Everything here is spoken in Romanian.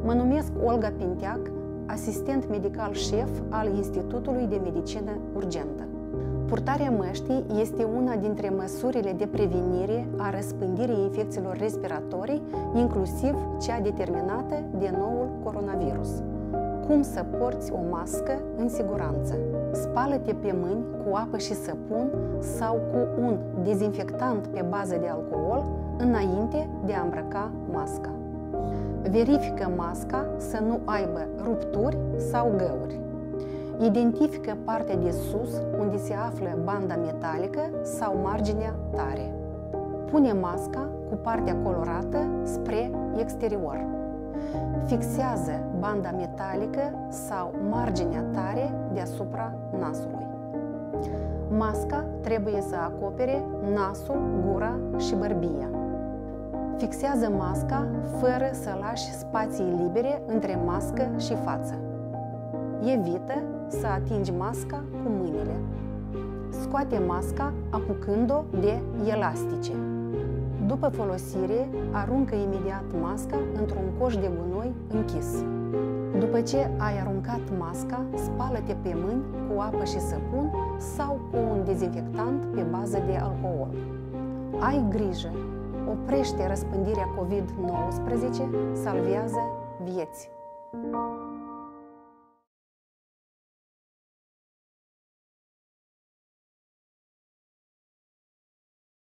Mă numesc Olga Pinteac, asistent medical șef al Institutului de Medicină Urgentă. Purtarea măștii este una dintre măsurile de prevenire a răspândirii infecțiilor respiratorii, inclusiv cea determinată de noul coronavirus. Cum să porți o mască în siguranță? Spală-te pe mâini cu apă și săpun sau cu un dezinfectant pe bază de alcool înainte de a îmbrăca masca. Verifică masca să nu aibă rupturi sau găuri. Identifică partea de sus unde se află banda metalică sau marginea tare. Pune masca cu partea colorată spre exterior. Fixează banda metalică sau marginea tare deasupra nasului. Masca trebuie să acopere nasul, gura și bărbia. Fixează masca fără să lași spații libere între mască și față. Evită să atingi masca cu mâinile. Scoate masca apucând-o de elastice. După folosire, aruncă imediat masca într-un coș de gunoi închis. După ce ai aruncat masca, spală-te pe mâini cu apă și săpun sau cu un dezinfectant pe bază de alcool. Ai grijă! Oprește răspândirea COVID-19, salvează vieți!